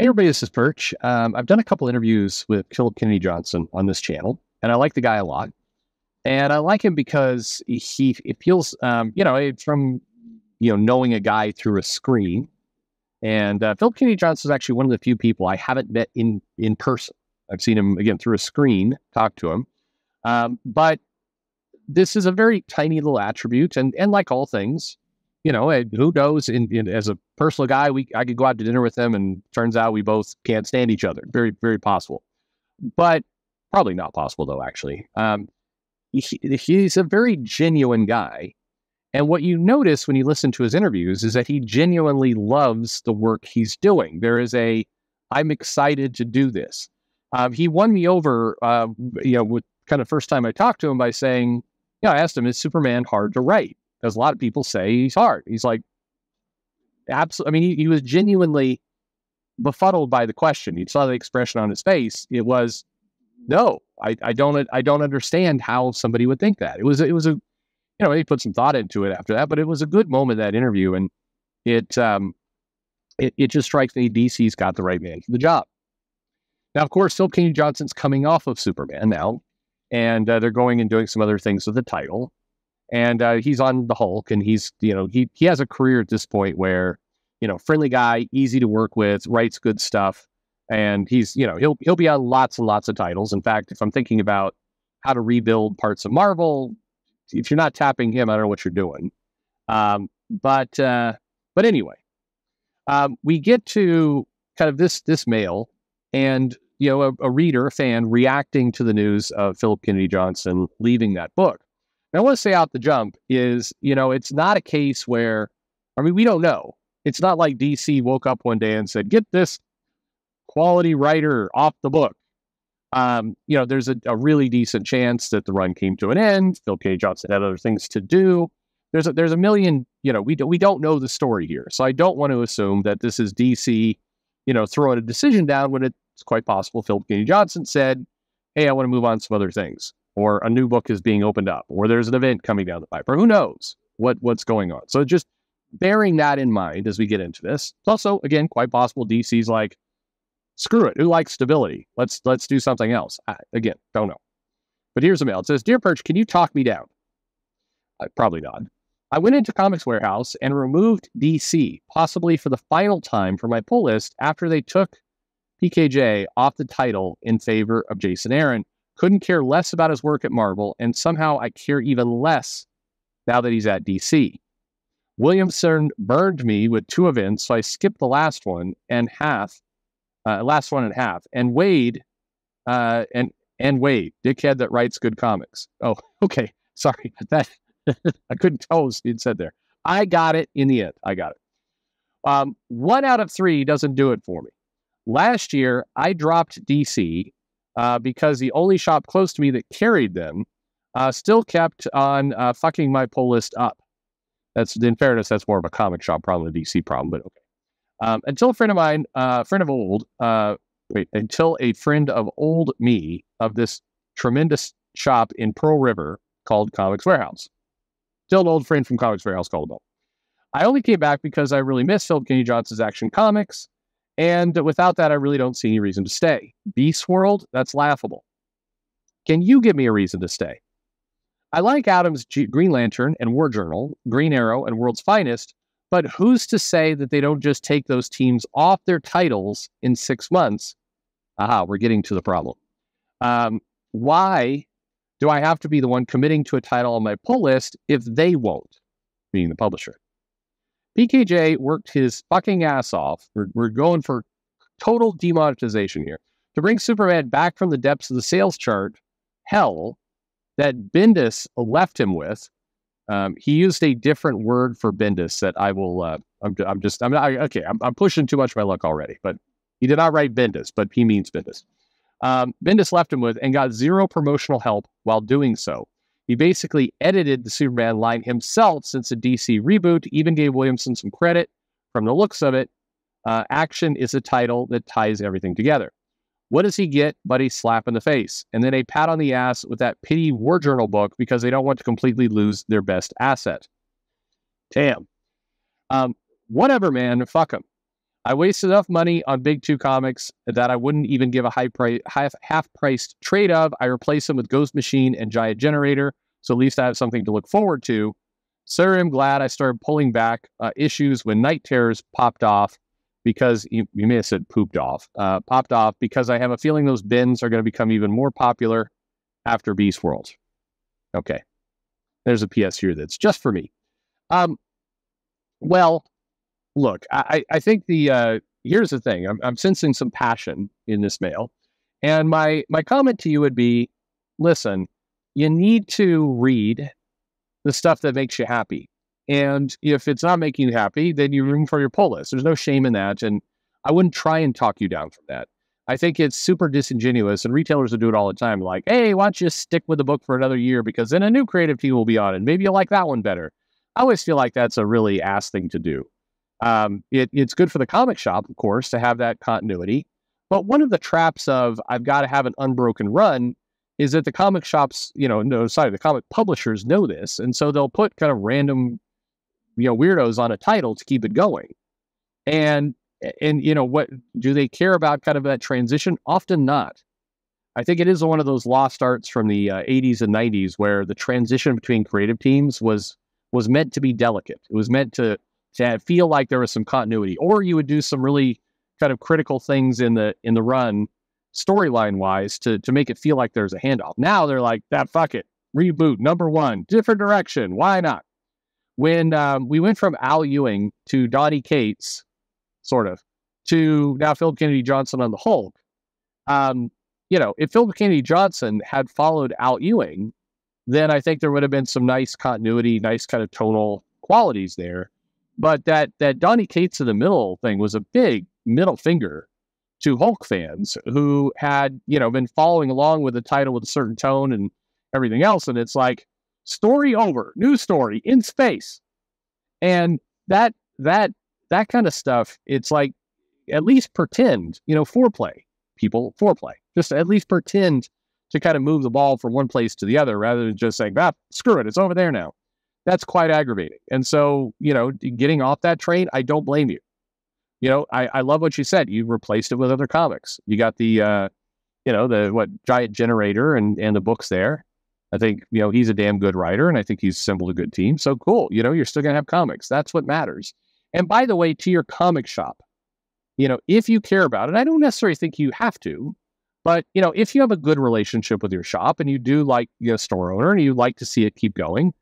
everybody, this is Perch. I've done a couple interviews with Philip Kennedy Johnson on this channel, and I like the guy a lot. And I like him because it feels, from knowing a guy through a screen. And Philip Kennedy Johnson is actually one of the few people I haven't met in person. I've seen him again through a screen, talk to him, but this is a very tiny little attribute, and like all things. Who knows? As a personal guy, I could go out to dinner with him, and turns out we both can't stand each other. Very, very possible, but probably not possible though. Actually, he's a very genuine guy, and what you notice when you listen to his interviews is that he genuinely loves the work he's doing. There is I'm excited to do this. He won me over, with kind of first time I talked to him by saying, I asked him, is Superman hard to write? Because a lot of people say he's hard. He's like, absolutely. I mean, he was genuinely befuddled by the question. You saw the expression on his face. It was, no, I don't understand how somebody would think that. It was he put some thought into it after that, but it was a good moment, that interview. And it just strikes me DC's got the right man for the job. Now, of course, Philip Kennedy Johnson's coming off of Superman now, and they're going and doing some other things with the title. And he's on the Hulk, and he has a career at this point where, friendly guy, easy to work with, writes good stuff, and he's, he'll be on lots and lots of titles. In fact, if I'm thinking about how to rebuild parts of Marvel, if you're not tapping him, I don't know what you're doing. But anyway, we get to kind of this mail, and a reader, a fan, reacting to the news of Philip Kennedy Johnson leaving that book. Now, I want to say out the jump is, it's not a case where, we don't know. It's not like DC woke up one day and said, get this quality writer off the book. There's a really decent chance that the run came to an end. Phil K. Johnson had other things to do. There's a million, we don't know the story here. So I don't want to assume that this is DC, throwing a decision down when it's quite possible Phil Kennedy Johnson said, hey, I want to move on to some other things, or a new book is being opened up, or there's an event coming down the pipe, or who knows what's going on. So just bearing that in mind as we get into this. It's also, again, quite possible DC's like, screw it. Who likes stability? Let's do something else. Again, don't know. But here's a mail. It says, Dear Perch, can you talk me down? Probably not. I went into Comics Warehouse and removed DC, possibly for the final time, from my pull list after they took PKJ off the title in favor of Jason Aaron. Couldn't care less about his work at Marvel, and somehow I care even less now that he's at DC. Williamson burned me with 2 events, so I skipped the last one and half. And Wade, and Wade, dickhead that writes good comics. Oh, okay. Sorry. That I couldn't tell what it said there. I got it in the end. I got it. 1 out of 3 doesn't do it for me. Last year, I dropped DC because the only shop close to me that carried them still kept on fucking my pull list up. In fairness, that's more of a comic shop problem than a DC problem, but okay. Until a friend of mine, until a friend of old me of this tremendous shop in Pearl River called Comics Warehouse. Still an old friend from Comics Warehouse called him. I only came back because I really miss Philip Kennedy Johnson's Action Comics, and without that, I really don't see any reason to stay. Beast World? That's laughable. Can you give me a reason to stay? I like Adam's Green Lantern and War Journal, Green Arrow and World's Finest, but who's to say that they don't just take those teams off their titles in 6 months? Aha, we're getting to the problem. Why do I have to be the one committing to a title on my pull list if they won't, meaning the publisher? PKJ worked his fucking ass off. We're going for total demonetization here to bring Superman back from the depths of the sales chart hell that Bendis left him with. He used a different word for Bendis that I will. I'm pushing too much of my luck already. But he did not write Bendis, but he means Bendis. Bendis left him with and got 0 promotional help while doing so. He basically edited the Superman line himself since the DC reboot, even gave Williamson some credit. From the looks of it, Action is a title that ties everything together. What does he get but a slap in the face? And then a pat on the ass with that pity War Journal book because they don't want to completely lose their best asset. Damn. Whatever, man. Fuck him. I wasted enough money on big two comics that I wouldn't even give a half-priced trade of. I replaced them with Ghost Machine and Giant Generator, so at least I have something to look forward to. So I'm glad I started pulling back issues when Night Terrors popped off, because you may have said popped off, because I have a feeling those bins are going to become even more popular after Beast World. Okay. There's a PS here that's just for me. Well, look, I think here's the thing. I'm sensing some passion in this mail. And my comment to you would be, listen, you need to read the stuff that makes you happy. And if it's not making you happy, then you room for your pull list. There's no shame in that. And I wouldn't try and talk you down from that. I think it's super disingenuous, and retailers will do it all the time. Like, hey, why don't you stick with the book for another year, because then a new creative team will be on it. Maybe you'll like that one better. I always feel like that's a really ass thing to do. It's good for the comic shop, of course, to have that continuity. But one of the traps of I've got to have an unbroken run is that the comic shops, the comic publishers know this. And so they'll put kind of random, weirdos on a title to keep it going. And what do they care about kind of that transition? Often not. I think it is one of those lost arts from the 80s and 90s where the transition between creative teams was meant to be delicate. It was meant to feel like there was some continuity, or you would do some really kind of critical things in the run storyline wise to make it feel like there's a handoff. Now they're like, fuck it, reboot, number one, different direction. Why not? When we went from Al Ewing to Donny Cates, sort of, to now Philip Kennedy Johnson on the Hulk. If Philip Kennedy Johnson had followed Al Ewing, then I think there would have been some nice continuity, nice kind of tonal qualities there. But that Donny Cates in the middle thing was a big middle finger to Hulk fans who had, been following along with the title with a certain tone and everything else. And it's like, story over, new story in space. And that kind of stuff, it's like, at least pretend, foreplay, people, foreplay. Just at least pretend to kind of move the ball from one place to the other rather than just saying, screw it, it's over there now. That's quite aggravating. And so, getting off that train, I don't blame you. I love what you said. You replaced it with other comics. You got the Giant Generator and the books there. I think, he's a damn good writer, and I think he's assembled a good team. So cool. You're still going to have comics. That's what matters. And by the way, to your comic shop, if you care about it, I don't necessarily think you have to, but, if you have a good relationship with your shop and you do like, store owner, and you like to see it keep going,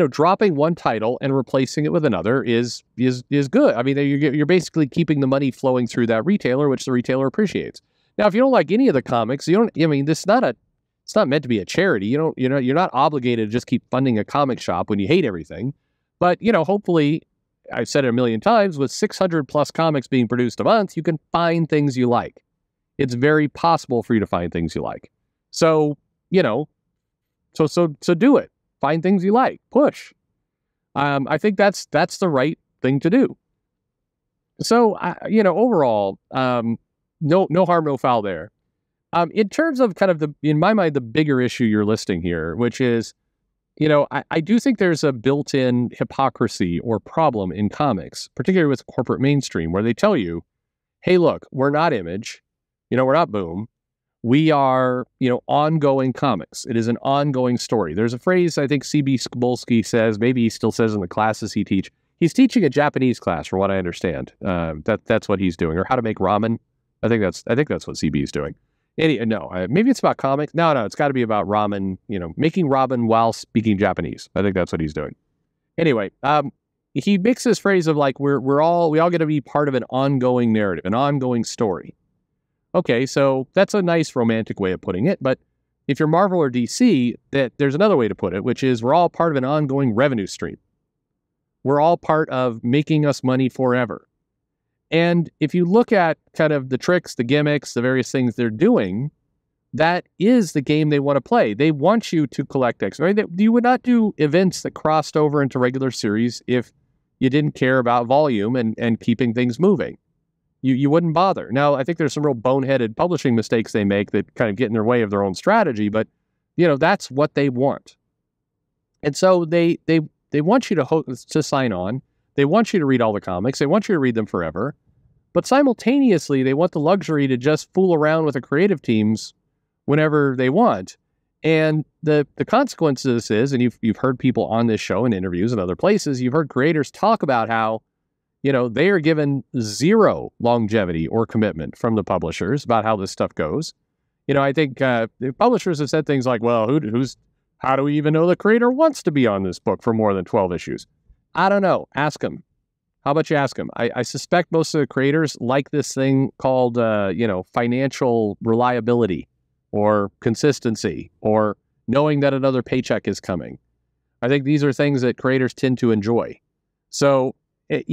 dropping one title and replacing it with another is good. I mean, you're basically keeping the money flowing through that retailer, which the retailer appreciates. Now, if you don't like any of the comics, it's not meant to be a charity. You're not obligated to just keep funding a comic shop when you hate everything. But, hopefully, I've said it a million times, with 600 plus comics being produced a month, you can find things you like. It's very possible for you to find things you like. So, so do it. Find things you like. Push. I think that's the right thing to do. So, overall, no harm, no foul there. In terms of kind of in my mind, the bigger issue you're listing here, which is, I do think there's a built-in hypocrisy or problem in comics, particularly with corporate mainstream, where they tell you, hey, look, we're not Image, we're not Boom. We are, ongoing comics. It is an ongoing story. There's a phrase I think C.B. Skibulski says, maybe he still says in the classes he teach. He's teaching a Japanese class, from what I understand. That's what he's doing, or how to make ramen. I think that's what CB is doing. Maybe it's about comics. No, it's got to be about ramen. Making ramen while speaking Japanese. I think that's what he's doing. Anyway, he makes this phrase of like we all get to be part of an ongoing narrative, an ongoing story. Okay, so that's a nice romantic way of putting it. But if you're Marvel or DC, there's another way to put it, which is we're all part of an ongoing revenue stream. We're all part of making us money forever. And if you look at kind of the tricks, the gimmicks, the various things they're doing, that is the game they want to play. They want you to collect X. Right? You would not do events that crossed over into regular series if you didn't care about volume and keeping things moving. You wouldn't bother. Now, I think there's some real boneheaded publishing mistakes they make that kind of get in their way of their own strategy, but, that's what they want. And so they want you to sign on. They want you to read all the comics. They want you to read them forever. But simultaneously, they want the luxury to just fool around with the creative teams whenever they want. And the consequence of this is, and you've heard people on this show in interviews and other places, you've heard creators talk about how, they are given zero longevity or commitment from the publishers about how this stuff goes. I think the publishers have said things like, well, how do we even know the creator wants to be on this book for more than 12 issues? I don't know. Ask them. How about you ask them? I suspect most of the creators like this thing called, financial reliability or consistency or knowing that another paycheck is coming. I think these are things that creators tend to enjoy. So, maybe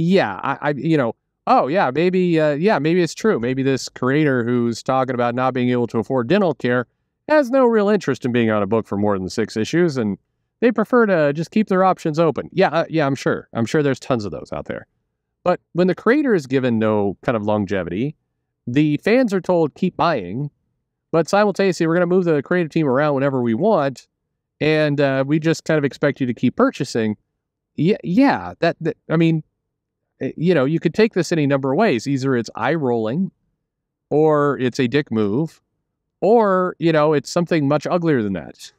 it's true. Maybe this creator who's talking about not being able to afford dental care has no real interest in being on a book for more than 6 issues, and they prefer to just keep their options open. I'm sure. I'm sure there's tons of those out there. But when the creator is given no kind of longevity, the fans are told keep buying, but simultaneously we're going to move the creative team around whenever we want, and we just kind of expect you to keep purchasing. You could take this any number of ways. Either it's eye rolling, or it's a dick move, or, it's something much uglier than that.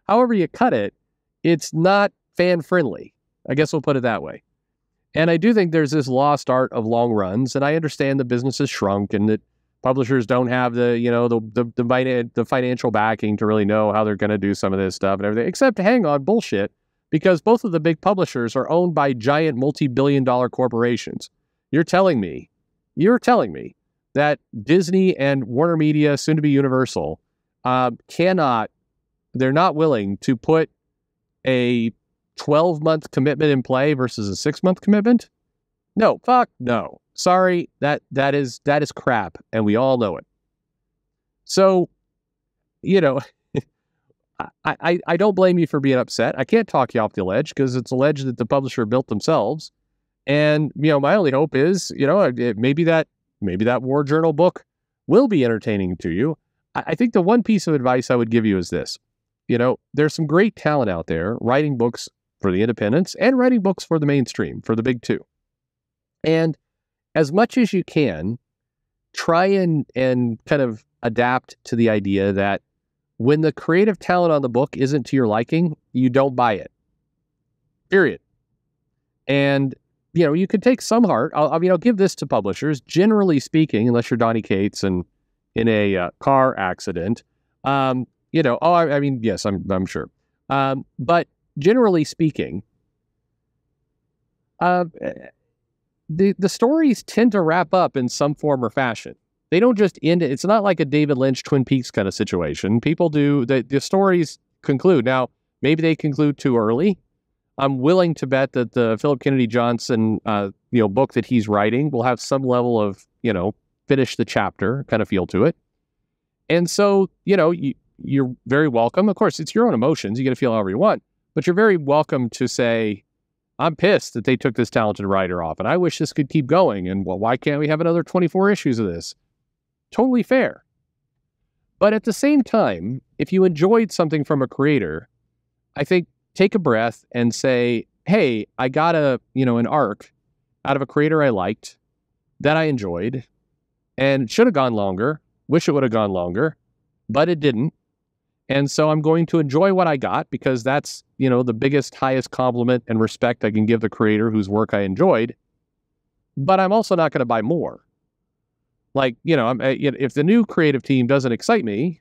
However you cut it, it's not fan friendly. I guess we'll put it that way. And I do think there's this lost art of long runs, and I understand the business has shrunk and that publishers don't have the financial backing to really know how they're going to do some of this stuff and everything, except hang on, bullshit, because both of the big publishers are owned by giant multi-billion-dollar corporations. You're telling me that Disney and Warner Media, soon to be Universal, they're not willing to put a 12-month commitment in play versus a 6-month commitment? No, fuck no. Sorry, that is crap, and we all know it. So, I don't blame you for being upset. I can't talk you off the ledge because it's a ledge that the publisher built themselves. And, my only hope is, maybe that War Journal book will be entertaining to you. I think the one piece of advice I would give you is this. There's some great talent out there writing books for the independents and writing books for the mainstream, for the big two. And as much as you can, try and kind of adapt to the idea that when the creative talent on the book isn't to your liking, you don't buy it. Period. And, you could take some heart. I'll give this to publishers. Generally speaking, unless you're Donnie Cates and in a car accident, yes, I'm sure. But generally speaking, the stories tend to wrap up in some form or fashion. They don't just end it. It's not like a David Lynch Twin Peaks kind of situation. People do, the stories conclude. Now, maybe they conclude too early. I'm willing to bet that the Philip Kennedy Johnson, book that he's writing will have some level of, finish the chapter kind of feel to it. And so, you're very welcome. Of course, it's your own emotions. You get to feel however you want, but you're very welcome to say, I'm pissed that they took this talented writer off, and I wish this could keep going. And well, why can't we have another 24 issues of this? Totally fair. But at the same time, if you enjoyed something from a creator, I think take a breath and say, hey, I got an arc out of a creator I liked that I enjoyed and should have gone longer. Wish it would have gone longer, but it didn't. And so I'm going to enjoy what I got because that's, the biggest, highest compliment and respect I can give the creator whose work I enjoyed. But I'm also not going to buy more. Like, if the new creative team doesn't excite me,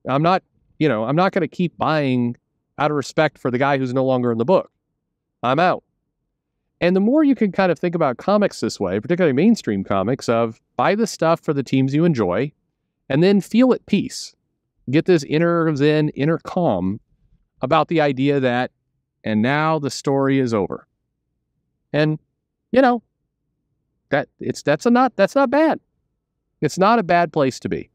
I'm not going to keep buying out of respect for the guy who's no longer in the book. I'm out. And the more you can kind of think about comics this way, particularly mainstream comics, of buy the stuff for the teams you enjoy and then feel at peace. Get this inner zen, inner calm about the idea that, and now the story is over. And, that's not bad. It's not a bad place to be.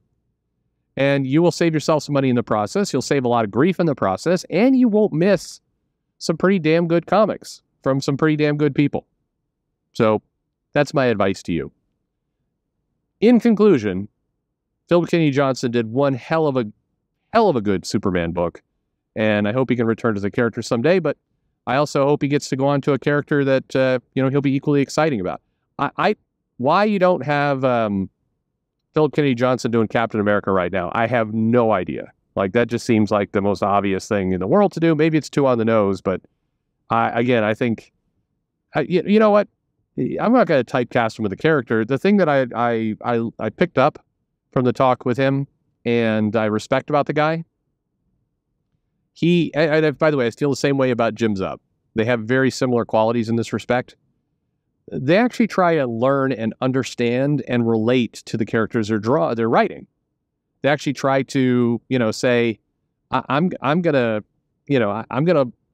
And you will save yourself some money in the process. You'll save a lot of grief in the process, and you won't miss some pretty damn good comics from some pretty damn good people. So that's my advice to you. In conclusion, Philip Kennedy Johnson did one hell of a good Superman book, and I hope he can return to the character someday, but I also hope he gets to go on to a character that he'll be equally exciting about. Why you don't have Philip Kennedy Johnson doing Captain America right now, I have no idea. Like, that just seems like the most obvious thing in the world to do. Maybe it's too on the nose, but I think, you know what? I'm not going to typecast him with a character. The thing that I picked up from the talk with him and I respect about the guy, by the way, I feel the same way about Jim Zub. They have very similar qualities in this respect. They actually try to learn and understand and relate to the characters they're writing. They actually try to, say, I'm gonna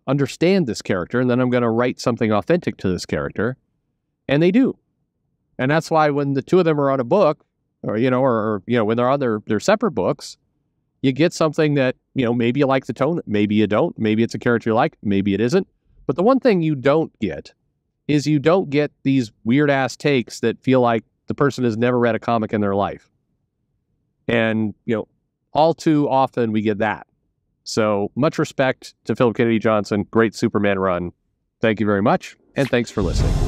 understand this character, and then I'm gonna write something authentic to this character, and they do. And that's why when the two of them are on a book, or when they're on their separate books, you get something that maybe you like the tone, maybe you don't, maybe it's a character you like, maybe it isn't. But the one thing you don't get is you don't get these weird-ass takes that feel like the person has never read a comic in their life. And, all too often we get that. So much respect to Philip Kennedy Johnson. Great Superman run. Thank you very much, and thanks for listening.